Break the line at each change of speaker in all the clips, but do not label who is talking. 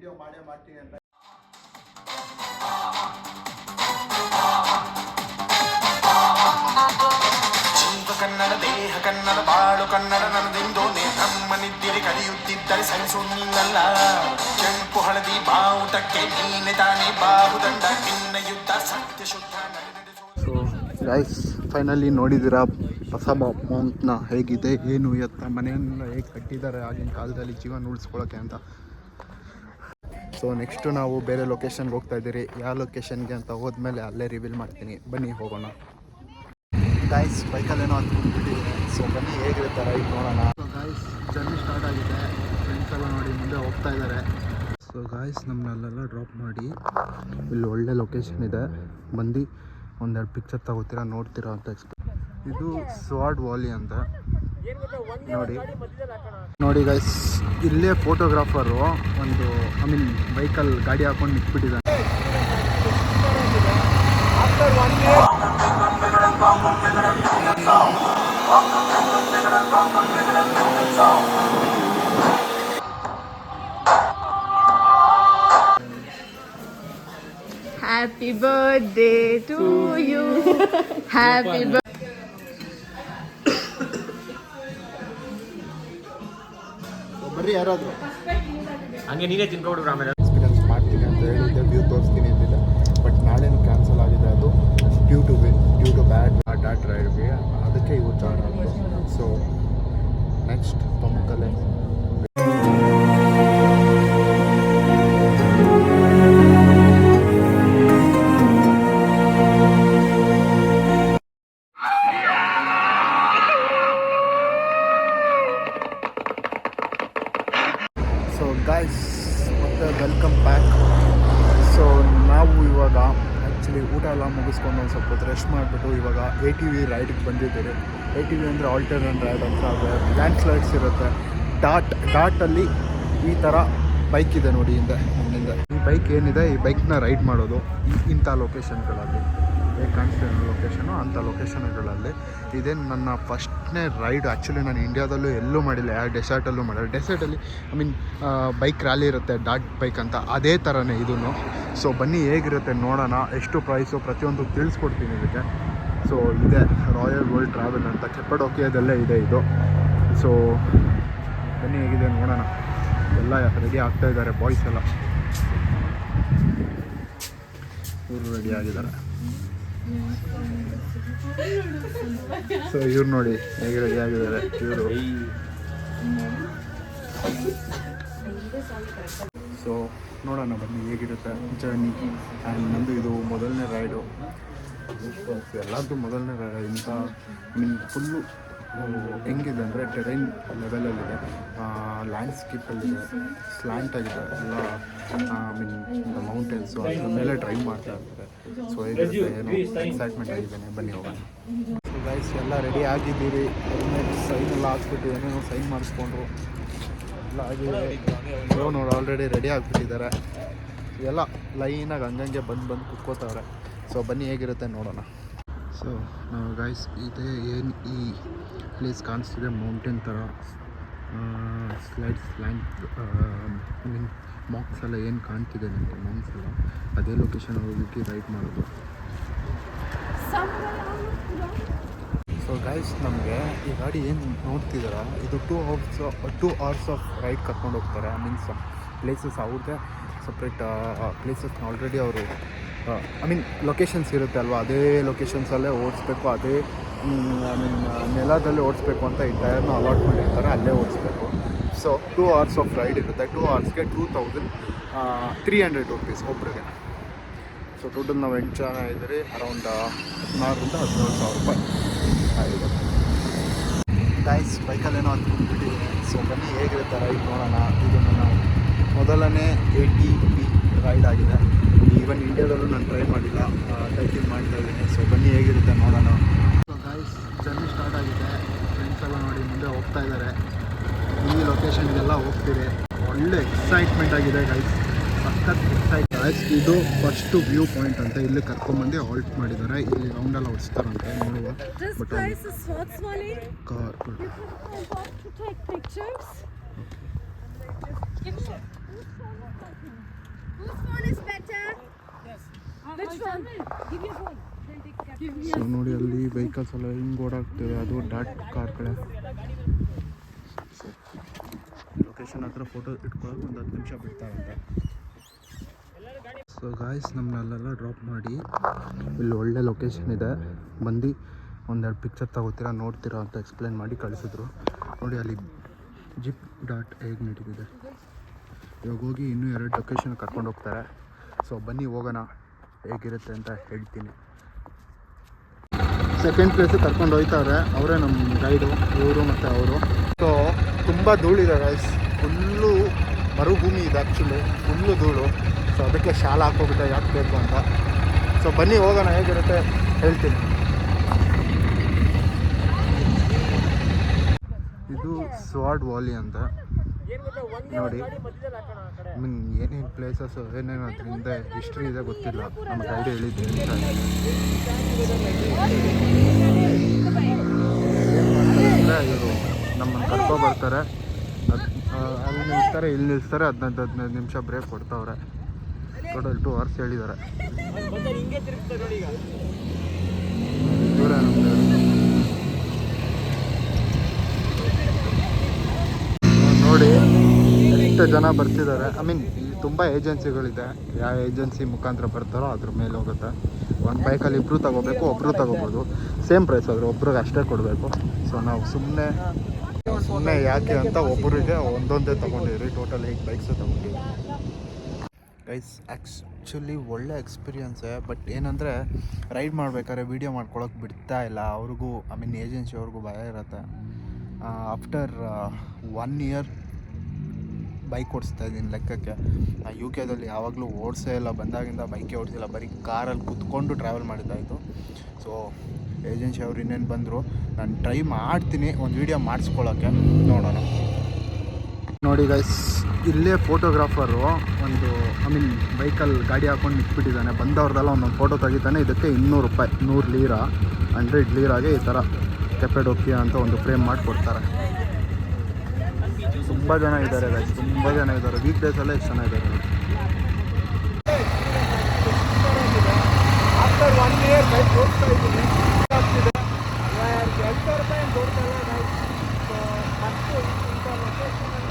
Video ಮಾಡೇ ಮಾಡ್ತೀನಿ ಅಂತ.
ಕನ್ನಡ ದೇಹ ಕನ್ನಡ ಬಾಳು ಕನ್ನಡ ನನ್ನದೆಂದೋನೆ ನಮ್ಮನಿದ್ದಿರಿ ಕಲಿಯುತ್ತಿದ್ದರೆ ಸಹಿಸುವುದಿಲ್ಲ ಕೆಂಪು ಹಳದಿ ಬಾವುಟಕ್ಕೆ ನೀನೆ ತಾನೇ ಬಾಹುದಂಡ ನಿನ್ನ ಯುದ್ಧ ಸತ್ಯ ಶುದ್ಧ.
ಸೊ ಗೈಸ್ ಫೈನಲಿ ನೋಡಿದ್ದೀರಾ ಬಸವ ಮೌಂಟ್ನ ಹೇಗಿದೆ, ಏನು ಎತ್ತ, ಮನೆಯನ್ನೆಲ್ಲ ಹೇಗೆ ಕಟ್ಟಿದ್ದಾರೆ ಆಗಿನ ಕಾಲದಲ್ಲಿ ಜೀವನ ಉಳಿಸ್ಕೊಳ್ಳೋಕ್ಕೆ ಅಂತ. ಸೊ ನೆಕ್ಸ್ಟು ನಾವು ಬೇರೆ ಲೊಕೇಶನ್ಗೆ ಹೋಗ್ತಾ ಇದ್ದೀರಿ. ಯಾವ ಲೊಕೇಶನ್ಗೆ ಅಂತ ಹೋದ್ಮೇಲೆ ಅಲ್ಲೇ ರಿವೀಲ್ ಮಾಡ್ತೀನಿ, ಬನ್ನಿ ಹೋಗೋಣ. ಗಾಯ್ಸ್ ಬೈಕಲ್ಲೇನೋ ಹತ್ಕೊಂಡ್ಬಿಟ್ಟಿದೆ. ಸೊ ಬನ್ನಿ ಹೇಗಿರುತ್ತೆ ರೈಡ್ ನೋಡೋಣ. ಸೊ ಗಾಯ್ಸ್ ಜರ್ನಿ ಸ್ಟಾರ್ಟ್ ಆಗಿದೆ. ಫ್ರೆಂಡ್ಸ್ ಎಲ್ಲ ನೋಡಿ ಮುಂದೆ ಹೋಗ್ತಾ ಇದ್ದಾರೆ. ಸೊ ಗಾಯ್ಸ್ ನಮ್ಮನ್ನೆಲ್ಲ ಡ್ರಾಪ್ ಮಾಡಿ ಇಲ್ಲಿ ಒಳ್ಳೆ ಲೊಕೇಶನ್ ಇದೆ, ಬಂದು ಒಂದೆರಡು ಪಿಕ್ಚರ್ ತಗೋತೀರಾ ನೋಡ್ತೀರಾ ಅಂತ ಇದು ಸ್ವಾಡ್ ವ್ಯಾಲಿ ಅಂತ ನೋಡಿ ಗೈಸ್. ಇಲ್ಲೇ ಫೋಟೋಗ್ರಾಫರು ಒಂದು ಬೈಕಲ್ಲಿ ಗಾಡಿ ಹಾಕೊಂಡು ನಿಂತ್ಬಿಟ್ಟಿದ್ದಾನೆ.
Happy birthday to you. Happy birthday.
ಬರ್ರಿ ಯಾರಾದರೂ
ಹಂಗೆ ನೀನೇ ತಿನ್ಕೊಬಿಡ್ರು. ಆಮೇಲೆ
ಎಕ್ಸ್ಪೀರಿಯನ್ಸ್ ಮಾಡ್ತೀನಿ ಅಂತ ಹೇಳಿದ್ದೆ, ವ್ಯೂ ತೋರಿಸ್ತೀನಿ ಅಂತಿದ್ದೆ. ಬಟ್ ನಾಳೆನೂ ಕ್ಯಾನ್ಸಲ್ ಆಗಿದೆ. ಅದು ಡ್ಯೂ ಟು ಬ್ಯಾಡ್ ರೈಡ್ಗೆ, ಅದಕ್ಕೆ ಇವು ಜಾಯ್ನ್ ಆಯಿತು. ಸೊ ನೆಕ್ಸ್ಟ್ ತೊಮ್ಮಕಲೆ ಗಾಯ್ಸ್ ಮತ್ತೆ ವೆಲ್ಕಮ್ ಬ್ಯಾಕ್. ಸೊ ನಾವು ಇವಾಗ ಆ್ಯಕ್ಚುಲಿ ಊಟ ಎಲ್ಲ ಮುಗಿಸ್ಕೊಂಡು ಒಂದು ಸ್ವಲ್ಪ ಹೊತ್ತು ರೆಸ್ಟ್ ಮಾಡಿಬಿಟ್ಟು ಇವಾಗ ATV ರೈಡಿಗೆ ಬಂದಿದ್ದೀರಿ. ATV ಅಂದರೆ ಆಲ್ಟರ್ನೇಟ್ ರೈಡ್ ಅಂತ. ಅದು ಲ್ಯಾಂಡ್ ಸ್ಲೈಡ್ಸ್ ಇರುತ್ತೆ. ಡಾಟಲ್ಲಿ ಈ ಥರ ಬೈಕ್ ಇದೆ ನೋಡಿ ನನ್ನಿಂದ. ಈ ಬೈಕ್ ಏನಿದೆ, ಈ ಬೈಕ್ನ ರೈಡ್ ಮಾಡೋದು ಇಂಥ ಲೊಕೇಶನ್ಗಳಲ್ಲಿ, ಹೇಗೆ ಕಾಣಿಸ್ತಿರೋ ಲೊಕೇಶನು ಅಂಥ ಲೊಕೇಶನ್ಗಳಲ್ಲಿ. ಇದೇ ನನ್ನ ಫಸ್ಟ್ನೇ ರೈಡ್. ಆ್ಯಕ್ಚುಲಿ ನಾನು ಇಂಡಿಯಾದಲ್ಲೂ ಎಲ್ಲೂ ಮಾಡಿಲ್ಲ, ಯಾವ ಡೆಸರ್ಟಲ್ಲೂ ಮಾಡಿಲ್ಲ. ಡೆಸರ್ಟಲ್ಲಿ ಬೈಕ್ ರ್ಯಾಲಿ ಇರುತ್ತೆ, ಡಾಟ್ ಬೈಕ್ ಅಂತ, ಅದೇ ಥರನೇ ಇದೂ. ಸೊ ಬನ್ನಿ ಹೇಗಿರುತ್ತೆ ನೋಡೋಣ. ಎಷ್ಟು ಪ್ರೈಸು ಪ್ರತಿಯೊಂದು ತಿಳಿಸ್ಕೊಡ್ತೀನಿ ಇದಕ್ಕೆ. ಸೊ ಇದೆ ರಾಯಲ್ ವರ್ಲ್ಡ್ ಟ್ರಾವೆಲ್ ಅಂತ, ಕೆಪ್ಪಡೋಕಿಯಾದಲ್ಲೇ ಇದೆ ಇದು. ಸೊ ಬನ್ನಿ ಹೇಗಿದೆ ನೋಡೋಣ. ಎಲ್ಲ ರೆಡಿ ಆಗ್ತಾ ಇದ್ದಾರೆ ಬಾಯ್ಸ್ ಎಲ್ಲ. ಇವರು ರೆಡಿ ಆಗಿದ್ದಾರೆ. ಸೊ ಇವ್ರು ನೋಡಿ ಹೇಗೆ ರೆಡಿ ಆಗಿದ್ದಾರೆ ಇವರು. ಸೊ ನೋಡೋಣ ಬನ್ನಿ ಹೇಗಿರುತ್ತೆ ಜರ್ನಿ. ಆ್ಯಂಡ್ ನಂದು ಇದು ಮೊದಲನೇ ರೈಡು. ಎಲ್ಲರದ್ದು ಮೊದಲನೇ ರೈಡ್. ಇಂಥ ಫುಲ್ಲು ಹೆಂಗಿದೆ ಅಂದರೆ ಟೆರೈನ್ ಲೆವೆಲಲ್ಲಿದೆ, ಲ್ಯಾಂಡ್ಸ್ಕೇಪಲ್ಲಿದೆ, ಸ್ಲ್ಯಾಂಟ್ ಆಗಿದೆ ಎಲ್ಲ. ಮೌಂಟೇನ್ಸು ಅದ್ರ ಮೇಲೆ ಡ್ರೈವ್ ಮಾಡ್ತಾ ಇರ್ತಾರೆ. ಸೊ ಹೇಗಿರುತ್ತೆ ಏನೋ ಎಕ್ಸೈಟ್ಮೆಂಟ್ ಆಗಿದ್ದೇನೆ, ಬನ್ನಿ ಹೋಗೋಣ. ಸೊ ಗೈಸ್ ಎಲ್ಲ ರೆಡಿ ಆಗಿದ್ದೀರಿ. ಹೆಲ್ಮೆಟ್ ಸೈನ್ ಎಲ್ಲ ಹಾಕ್ಬಿಟ್ಟು ಏನೇನೋ ಸೈನ್ ಮಾಡಿಸ್ಕೊಂಡ್ರು ಎಲ್ಲ ಆಗಿದೆ. ಸೊ ನೋಡಿ ಆಲ್ರೆಡಿ ರೆಡಿ ಆಗಿಬಿಟ್ಟಿದ್ದಾರೆ ಎಲ್ಲ. ಲೈನಾಗಿ ಹಂಗಂಗೆ ಬಂದು ಕುತ್ಕೋತವ್ರೆ. ಸೊ ಬನ್ನಿ ಹೇಗಿರುತ್ತೆ ನೋಡೋಣ. ಸೊ ನಾವು ಗೈಸ್ ಇದೆ ಏನು ಈ ಪ್ಲೇಸ್ ಕಾಣಿಸ್ತಿದೆ, ಮೌಂಟೇನ್ ಥರ ಸ್ಲೈಡ್ಸ್ ಮಾಕ್ಸ್ ಎಲ್ಲ ಏನು ಕಾಣ್ತಿದೆ ನನಗೆ, ಮಾಂಕ್ಸ್ ಎಲ್ಲ ಅದೇ ಲೊಕೇಶನ್ ಹೋಗಿ ರೈಡ್ ಮಾಡೋದು. ಸೊ ಗೈಸ್ ನಮಗೆ ಈ ಗಾಡಿ ಏನು ನೋಡ್ತಿದ್ದೀರಾ, ಇದು 2 hours ಆಫ್ ರೈಡ್ ಕರ್ಕೊಂಡು ಹೋಗ್ತಾರೆ. ಪ್ಲೇಸಸ್ ಅವ್ರಿಗೆ ಸಪ್ರೇಟ್ ಪ್ಲೇಸಸ್ನ ಆಲ್ರೆಡಿ ಅವರು ಲೊಕೇಶನ್ಸ್ ಇರುತ್ತೆ ಅಲ್ವಾ, ಅದೇ ಲೊಕೇಶನ್ಸಲ್ಲೇ ಓಡಿಸ್ಬೇಕು, ಅದೇ ನೆಲದಲ್ಲಿ ಓಡಿಸ್ಬೇಕು ಅಂತ ಈ ಟೈರ್ನ ಅಲಾಟ್ ಮಾಡಿರ್ತಾರೆ, ಅಲ್ಲೇ ಓಡಿಸ್ಬೇಕು. ಸೊ 2 hours ಆಫ್ ರೈಡ್ ಇರುತ್ತೆ. 2 hoursಗೆ 2300 rupees ಒಬ್ಬರಿಗೆ. ಸೊ ಟೋಟಲ್ ನಾವು 8 ಜನ ಇದ್ದೀರಿ. ಅರೌಂಡ್ 16,000 to 17,000 ರೂಪಾಯಿ ಆಗಿದೆ. ಗೈಸ್ ಬೈಕಲ್ಲೇನೋ ಹತ್ಕೊಂಡ್ಬಿಟ್ಟಿದೆ. ಸೊ ಬನ್ನಿ ಹೇಗಿರುತ್ತೆ ರೈಡ್ ನೋಡೋಣ. ಇದು ನನ್ನ ಮೊದಲನೇ ATV ರೈಡ್ ಆಗಿದೆ. ಈವನ್ ಇಂಡಿಯಾದಲ್ಲೂ ನಾನು ಟ್ರೈ ಮಾಡಿಲ್ಲ, ಟೈಕಿಂಗ್ ಮಾಡ್ತಾ ಇದ್ದೀನಿ. ಸೊ ಬನ್ನಿ ಹೇಗಿರುತ್ತೆ ನೋಡೋಣ. ಸೊ ಗೈಸ್ ಜರ್ನಿ ಸ್ಟಾರ್ಟ್ ಆಗಿದೆ. ಫ್ರೆಂಡ್ಸ್ ಎಲ್ಲ ನೋಡಿ ಮುಂದೆ ಹೋಗ್ತಾ ಇದ್ದಾರೆ. ಈ ಲೊಕೇಶನ್ಗೆಲ್ಲ ಹೋಗ್ತೀರಿ. ಒಳ್ಳೆ ಎಕ್ಸೈಟ್ಮೆಂಟ್ ಆಗಿದೆ ಗೈಸ್, ಸಖತ್ ಎಕ್ಸೈಟ್. ಗೈಸ್ ಇದು ಫಸ್ಟು ವ್ಯೂ ಪಾಯಿಂಟ್ ಅಂತ, ಇಲ್ಲಿ ಕರ್ಕೊಂಡ್ಬಂದು ಹಾಲ್ಟ್ ಮಾಡಿದ್ದಾರೆ. ಇಲ್ಲಿ ರೌಂಡೆಲ್ಲ ಹೊಡಿಸ್ತಾರಂತೆ ನೋಡುವ. ಬಟ್ ಕಾರ್ ಸೊ ನೋಡಿ ಅಲ್ಲಿ ವೆಹಿಕಲ್ಸ್ ಎಲ್ಲ ಹಿಂಗೆ ಓಡಾಡ್ತೇವೆ, ಅದು ಡಾಟ್ ಕಾರ್ ಕಡೆ. ಲೊಕೇಶನ್ ಹತ್ರ ಫೋಟೋ ಇಟ್ಕೊಳ್ಳೋಕೆ ಒಂದು 10 ನಿಮಿಷ ಬಿಡ್ತಾರಂತೆ. ಸೊ ಗಾಯ್ಸ್ ನಮ್ಮನ್ನೆಲ್ಲ ಡ್ರಾಪ್ ಮಾಡಿ ಇಲ್ಲಿ ಒಳ್ಳೆ ಲೊಕೇಶನ್ ಇದೆ, ಬಂದು ಒಂದೆರಡು ಪಿಕ್ಚರ್ ತಗೋತೀರಾ ನೋಡ್ತೀರಾ ಅಂತ ಎಕ್ಸ್ಪ್ಲೇನ್ ಮಾಡಿ ಕಳಿಸಿದ್ರು. ನೋಡಿ ಅಲ್ಲಿ ಜಿಪ್ ಡಾಟ್ ಹೇಗೆ ನಡೀತಿದೆ. ಇವಾಗ ಹೋಗಿ ಇನ್ನೂ 2 ಲೊಕೇಶನ್ ಕರ್ಕೊಂಡು ಹೋಗ್ತಾರೆ. ಸೊ ಬನ್ನಿ ಹೋಗೋಣ, ಹೇಗಿರುತ್ತೆ ಅಂತ ಹೇಳ್ತೀನಿ. ಸೆಕೆಂಡ್ ಪ್ಲೇಸಿಗೆ ಕರ್ಕೊಂಡು ಹೋಗ್ತಾರೆ, ಅವರೇ ನಮ್ಮ ಗೈಡು, ಇವರು ಮತ್ತು ಅವರು. ಸೊ ತುಂಬ ಧೂಳಿದೆ ಗೈಸ್, ಫುಲ್ಲು ಮರುಭೂಮಿ ಇದೆ ಆ್ಯಕ್ಚುಲಿ, ಫುಲ್ಲು ಧೂಳು. ಸೊ ಅದಕ್ಕೆ ಶಾಲ ಹಾಕೋಬಿಟ್ಟೆ ಯಾಕೆ ಬೇಕು ಅಂತ. ಸೊ ಬನ್ನಿ ಹೋಗೋಣ, ಹೇಗಿರುತ್ತೆ ಹೇಳ್ತೀನಿ. ಇದು ಸ್ವಾಡ್ ವ್ಯಾಲಿ ಅಂತ ನೋಡಿ. ಏನೇನು ಪ್ಲೇಸಸ್ ಏನೇನು ಅದರಿಂದ ಹಿಸ್ಟ್ರಿ ಇದೆ ಗೊತ್ತಿಲ್ಲ, ನಮ್ಮ ಗೈಡ್ ಹೇಳಿದ್ದೆ. ಏನು ಮಾಡ್ತಾರೆ ಅಂದರೆ ಇವರು ನಮ್ಮನ್ನು ಕರ್ಕೊ ಬರ್ತಾರೆ, ಅಲ್ಲಿ ನಿಲ್ಲಿಸ್ತಾರೆ, ಇಲ್ಲಿ ನಿಲ್ಲಿಸ್ತಾರೆ, 15 ನಿಮಿಷ ಬ್ರೇಕ್ ಕೊಡ್ತಾವ್ರೆ. ಟೋಟಲ್ 2 ಅವರ್ಸ್ ಹೇಳಿದ್ದಾರೆ. ಇವರೇ ನೋಡಿ ಎಷ್ಟು ಜನ ಬರ್ತಿದ್ದಾರೆ. ಐ ಮೀನ್ ಇಲ್ಲಿ ತುಂಬ ಏಜೆನ್ಸಿಗಳಿದೆ, ಯಾವ ಏಜೆನ್ಸಿ ಮುಖಾಂತರ ಬರ್ತಾರೋ ಅದ್ರ ಮೇಲೆ ಹೋಗುತ್ತೆ. ಒಂದು ಬೈಕಲ್ಲಿ ಇಬ್ಬರು ತಗೋಬೇಕು, ಒಬ್ಬರು ತಗೋಬೋದು, ಸೇಮ್ ಪ್ರೈಸ್ ಆದರೆ ಒಬ್ರಿಗೆ ಅಷ್ಟೇ ಕೊಡಬೇಕು. ಸೊ ನಾವು ಸುಮ್ಮನೆ ಯಾಕೆ ಅಂತ ಒಬ್ಬರಿಗೆ ಒಂದೊಂದೇ ತೊಗೊಂಡಿದ್ರಿ, ಟೋಟಲ್ 8 ಬೈಕ್ಸು ತೊಗೊಂಡಿದ್ವಿ ಗೈಸ್. ಆ್ಯಕ್ಚುಲಿ ಒಳ್ಳೆ ಎಕ್ಸ್ಪೀರಿಯನ್ಸೇ, ಬಟ್ ಏನಂದರೆ ರೈಡ್ ಮಾಡ್ಬೇಕಾದ್ರೆ ವೀಡಿಯೋ ಮಾಡ್ಕೊಳಕ್ಕೆ ಬಿಡ್ತಾ ಇಲ್ಲ ಅವ್ರಿಗೂ, ಐ ಮೀನ್ ಏಜೆನ್ಸಿ ಅವ್ರಿಗೂ ಭಯ ಇರುತ್ತೆ. ಆಫ್ಟರ್ 1 ಇಯರ್ ಬೈಕ್ ಓಡಿಸ್ತಾ ಇದ್ದೀನಿ ಲೆಕ್ಕಕ್ಕೆ. UK ಯಾವಾಗಲೂ ಓಡಿಸೇ ಇಲ್ಲ, ಬಂದಾಗಿಂದ ಬೈಕೇ ಓಡಿಸಿಲ್ಲ, ಬರೀ ಕಾರಲ್ಲಿ ಕೂತ್ಕೊಂಡು ಟ್ರಾವೆಲ್ ಮಾಡಿದ್ದಾಯಿತು. ಸೊ ಏಜೆನ್ಸಿ ಅವ್ರು ಇನ್ನೇನು ಬಂದರು, ನಾನು ಟ್ರೈ ಮಾಡ್ತೀನಿ ಒಂದು ವೀಡಿಯೋ ಮಾಡಿಸ್ಕೊಳ್ಳೋಕ್ಕೆ, ನೋಡೋಣ. ನೋಡಿ ಗೈಸ್, ಇಲ್ಲೇ ಫೋಟೋಗ್ರಾಫರು ಒಂದು ಐ ಮೀನ್ ಬೈಕಲ್ಲಿ ಗಾಡಿ ಹಾಕೊಂಡು ನಿಂತ್ಬಿಟ್ಟಿದ್ದಾನೆ. ಬಂದವ್ರದ್ದೆಲ್ಲ ಒಂದೊಂದು ಫೋಟೋ ತೆಗಿತಾನೆ. ಇದಕ್ಕೆ 200 ರೂಪಾಯಿ, 100 ಲೀರಾ, 100 ಲೀರಾಗೆ ಈ ಥರ ಕೆಪೆಡೋಕಿಯಾ ಅಂತ ಒಂದು ಫ್ರೇಮ್ ಮಾಡಿಕೊಡ್ತಾರೆ. ತುಂಬ ಜನ ಇದ್ದಾರೆ ಗೈಸ್, ತುಂಬ ಜನ ಇದ್ದಾರೆ. ವೀಕ್ ಡೇಸಲ್ಲೇ ಎಷ್ಟು ಜನ ಇದ್ದಾರೆ. ಆಫ್ಟರ್ 1 ಇಯರ್ ಬೈಕ್ ಓಡಿಸ್ತಾ ಇದ್ದೀನಿ, 2,000 ರೂಪಾಯಿ ಏನು ಕೊಡ್ತಲ್ಲ ಗೈಸ್. ಸೊ ಮತ್ತು ಇಂಥ ಲೊಕೇಶನಲ್ಲಿ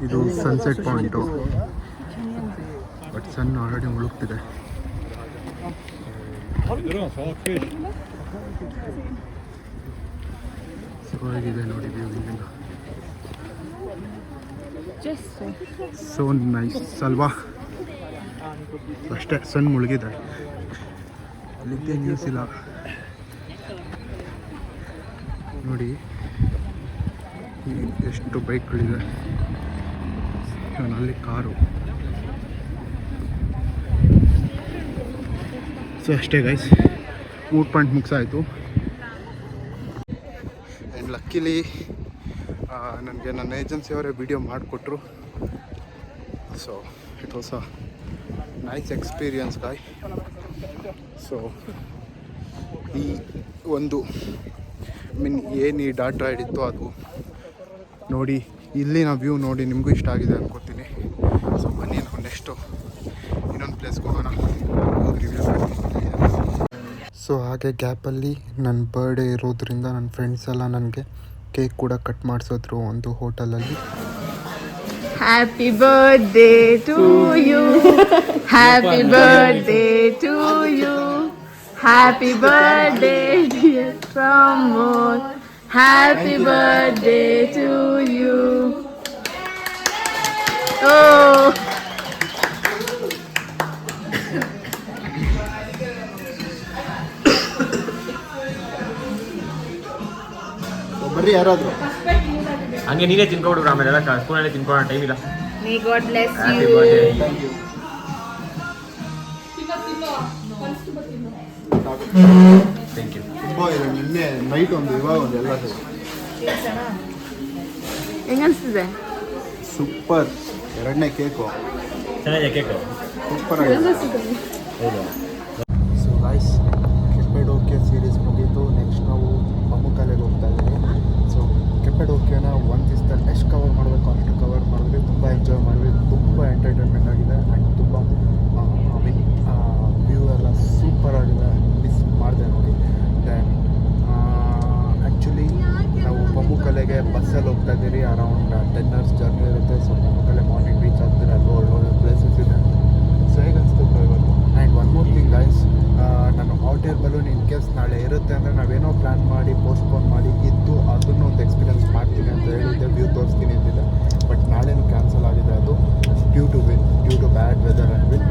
ಇದು sunset point, but sun already ಮುಳುಗ್ತಿದೆ. ಸುಖವಾಗಿದೆ ನೋಡಿ ವ್ಯೂ ಇಲ್ಲಿಂದ. ಸೋ ನೈಸ್ ಅಲ್ವಾ? ಅಷ್ಟೇ, ಸನ್ ಮುಳುಗಿದೆ, ಅಲ್ಲಿದ್ದೇ ನ್ಯೂಸ್ ಇಲ್ಲ ನೋಡಿ. ಎಷ್ಟು ಬೈಕ್ಗಳಿದೆ, ಅಲ್ಲಿ ಕಾರು. ಸೊ ಅಷ್ಟೇ ಗೈಸ್, 3 ಪಾಯಿಂಟ್ ಮುಗಿಸಾಯಿತು. ಆ್ಯಂಡ್ ಲಕ್ಕಿಲಿ ನನಗೆ ನನ್ನ ಏಜೆನ್ಸಿಯವರೇ ವಿಡಿಯೋ ಮಾಡಿಕೊಟ್ರು. So it was a nice experience guy. So ಈ ಒಂದು ಮೀನ್ ಏನು ಈ ಡಾಟ್ ರೈಡ್ ಇತ್ತು ಅದು ನೋಡಿ, ಇಲ್ಲಿನ ವ್ಯೂ ನೋಡಿ ನಿಮಗೂ ಇಷ್ಟ ಆಗಿದೆ ಅನ್ಕೋತೀನಿ. ಸೊ ಬನ್ನಿ ನಾವು ನೆಕ್ಸ್ಟು ಇನ್ನೊಂದು ಪ್ಲೇಸ್ಗೆ ಹೋಗೋಣ, ರಿವ್ಯೂ ಮಾಡ್ತೀನಿ. ಸೊ ಸೊ ಹಾಗೆ ಗ್ಯಾಪಲ್ಲಿ ನನ್ನ ಬರ್ಡೇ ಇರೋದ್ರಿಂದ ನನ್ನ ಫ್ರೆಂಡ್ಸ್ ಎಲ್ಲ ನನಗೆ ಕೇಕ್ ಕೂಡ ಕಟ್ ಮಾಡಿಸಿದ್ರು ಒಂದು ಹೋಟೆಲಲ್ಲಿ.
Happy birthday to you, happy birthday to you, happy birthday dear Pramod, happy birthday to you. ಓ
ಬರ್ರಿ ಯಾರಾದರೂ.
ಹಂಗೆ ನೀನೇ ತಿನ್ಕೊಬಿಡು ಆಮೇಲೆ ಎಲ್ಲ ಸ್ಪೂನಲ್ಲಿ ತಿನ್ಕೊಳ್ಳೋ ಟೈಮ್ ಇಲ್ಲ.
May God bless
happy
you.
Birthday. Thank you.
ತುಂಬ ಇದೆ, ನಿನ್ನೆ ನೈಟ್ ಒಂದು ಇವಾಗ ಒಂದು ಎಲ್ಲ
ಹೆಂಗನ್ಸ್ತಿದೆ?
ಸೂಪರ್. ಎರಡನೇ ಕೇಕು
ಚೆನ್ನಾಗಿದೆ ಕೇಕು.
ಸೂಪರ್ ಆಗಿದೆ.
ಹೌದು.
ಸೊ ಗೈಸ್, ಕೆಂಪೆಡೋಕೆ ಸೀರೀಸ್ ಮುಗೀತು. ನೆಕ್ಸ್ಟ್ ನಾವು ಮಮ್ಮುಕಾಲೆಗೆ ಹೋಗ್ತಾ ಇದ್ದೀವಿ. ಸೊ ಕೆಂಪೆಡೋಕೆನ ಒಂದು ದಿವಸದಲ್ಲಿ ಎಷ್ಟು ಕವರ್ ಮಾಡಬೇಕು ಅಷ್ಟು ಕವರ್ ಮಾಡಿದ್ವಿ. ತುಂಬ ಎಂಜಾಯ್ ಮಾಡಿದ್ವಿ, ತುಂಬ ಎಂಟರ್ಟೈನ್ಮೆಂಟ್ ಆಗಿದೆ ಆ್ಯಂಡ್ ತುಂಬ ವ್ಯೂ ಎಲ್ಲ ಸೂಪರ್ ಆಗಿದೆ. ಮಿಸ್ ಮಾಡಿದೆ ನೋಡಿ. ದೆನ್ ಆ್ಯಕ್ಚುಲಿ ನಾವು ಪಮ್ಮುಕಲೆಗೆ ಬಸ್ಸಲ್ಲಿ ಹೋಗ್ತಾ ಇದ್ದೀರಿ. ಅರೌಂಡ್ 10 hours ಜರ್ನಿ ಇರುತ್ತೆ. ಸೊ ಪಮ್ಮುಕಲೆ ಮಾರ್ನಿಂಗ್ ರೀಚ್ ಆಗ್ತೀರಿ. ಅಲ್ಲೂ ಒಳ್ಳೊಳ್ಳೆ ಪ್ಲೇಸಸ್ ಇದೆ. ಸೊ ಹೇಗೆ ಅನಿಸ್ತು ಇವತ್ತು? And one more thing guys, ನಾನು hot air balloon in case ನಾಳೆ ಇರುತ್ತೆ ಅಂದರೆ ನಾವೇನೋ ಪ್ಲ್ಯಾನ್ ಮಾಡಿ ಪೋಸ್ಟ್ಪೋನ್ ಮಾಡಿ ಇದ್ದು ಅದನ್ನು ಒಂದು ಎಕ್ಸ್ಪೀರಿಯನ್ಸ್ ಮಾಡ್ತೀನಿ ಅಂತ ಹೇಳಿದ್ದೆ, ವ್ಯೂ ತೋರಿಸ್ತೀನಿ ಅಂತಿದ್ದೆ. ಬಟ್ ನಾಳೆನೂ ಕ್ಯಾನ್ಸಲ್ ಆಗಿದೆ ಅದು due to bad weather and wind.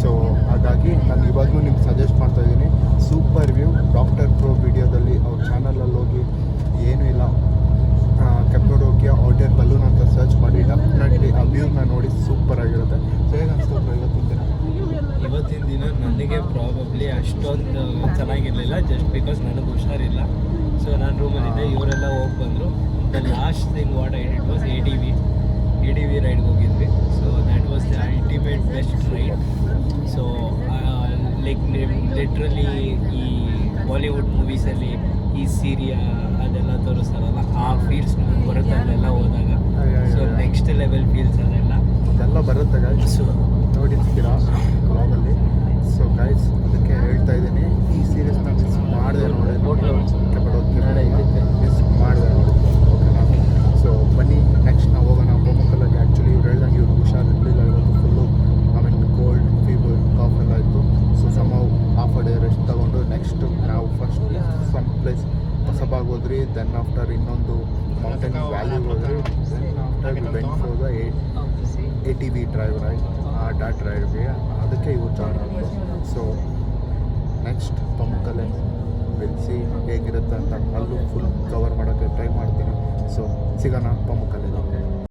So ಹಾಗಾಗಿ ನಾನು ಇವಾಗಲೂ ನಿಮ್ಗೆ ಸಜೆಸ್ಟ್ ಮಾಡ್ತಾಯಿದ್ದೀನಿ, ಸೂಪರ್ ವ್ಯೂ. ಡಾಕ್ಟರ್ ಪ್ರೋ ವಿಡಿಯೋದಲ್ಲಿ ಅವ್ರ ಚಾನಲಲ್ಲಿ ಹೋಗಿ ಏನೂ ಇಲ್ಲ, ಕೆಂಪೆಡೋಕೆ ಹಾಟ್ ಏರ್ ಬಲೂನ್ ಅಂತ ಸರ್ಚ್ ಮಾಡಿ ಡೆಫಿನೆಟ್ಲಿ ಆ ವ್ಯೂನ ನೋಡಿ ಸೂಪರ್ ಆಗಿರುತ್ತೆ. ಸೊ ಹೇಗೆ ಅನಿಸ್ತು
ಇವತ್ತಿನ ದಿನ ನನಗೆ ಪ್ರಾಬಬ್ಲಿ ಅಷ್ಟೊಂದು ಚೆನ್ನಾಗಿರಲಿಲ್ಲ, ಜಸ್ಟ್ ಬಿಕಾಸ್ ನನಗೆ ಹುಷಾರಿಲ್ಲ. ಸೊ ನಾನು ರೂಮಲ್ಲಿದ್ದೆ, ಇವರೆಲ್ಲ ಹೋಗಿ ಬಂದರು. The last thing what I did was A D V ರೈಡ್ಗೆ ಹೋಗಿದ್ವಿ. So that was the ultimate best ride. So like literally ಈ ಬಾಲಿವುಡ್ ಮೂವೀಸಲ್ಲಿ ಈ ಸೀರಿಯಾ ಅದೆಲ್ಲ ತೋರಿಸ್ತಾರಲ್ಲ, ಆ ಫೀಲ್ಸ್ ನಮಗೆ ಬರುತ್ತೆ ಅಲ್ಲೆಲ್ಲ ಹೋದಾಗ. ಸೊ ನೆಕ್ಸ್ಟ್ ಲೆವೆಲ್ ಫೀಲ್ಸ್
ಅದೆಲ್ಲ ಬರುತ್ತೆ ಗೈಸ್,
ಸೊ
ನೋಡಿರ್ತೀರಾ ಬ್ಲಾಗಲ್ಲಿ. ಸೊ ಗೈಸ್, ಅದಕ್ಕೆ ಹೇಳ್ತಾ ಇದ್ದೀನಿ, ಈ ಸೀರೀಸ್ನ ಮಿಸ್ ಮಾಡಿದೆ ನೋಡಿ. ಮಿಸ್ ಮಾಡಿದೆ ನೋಡಿ, ಓಕೆನಾ? ಸೊ ಬನ್ನಿ ನೆಕ್ಸ್ಟ್ ನಾವು ಹೋಗೋಣ ಪಮ್ಮುಕಲ್ಲಾಗೆ. ಆ್ಯಕ್ಚುಲಿ ಇವ್ರು ಹೇಳ್ದಂಗೆ ಇವ್ರು ಹುಷಾರಿರಲಿಲ್ಲ ಇವತ್ತು. ಫುಲ್ಲು ಕೋಲ್ಡ್, ಫೀವರ್, ಕಾಫ್ ಎಲ್ಲ ಇತ್ತು. So somehow half day rest ತೊಗೊಂಡು ನೆಕ್ಸ್ಟ್ ನಾವು ಫಸ್ಟ್ ಸಮ್ ಪ್ಲೇಸ್ ಹೊಸಬಾಗ್ ಹೋದ್ರಿ. ದೆನ್ ಆಫ್ಟರ್ ಇನ್ನೊಂದು ಮೌಂಟೇನ್ ವ್ಯಾಲಿಗೆ ಹೋದ್ರಿ. Then after we went for the ATV drive ride. ಆ ಡ್ರೈವ್ಗೆ ಅದಕ್ಕೆ ಇವು ಜಾಯ್ನ್ ಆಯಿತು. ಸೊ ನೆಕ್ಸ್ಟ್ ಪಮ್ಮುಕಲೆ ಸಿ ಹೇಗಿರುತ್ತೆ ಅಂತ ಅಲ್ಲೂ ಫುಲ್ ಕವರ್ ಮಾಡೋಕ್ಕೆ ಟ್ರೈ ಮಾಡ್ತೀನಿ. ಸೊ ಸಿಗೋಣ ಪಮ್ಮುಕಲೆ.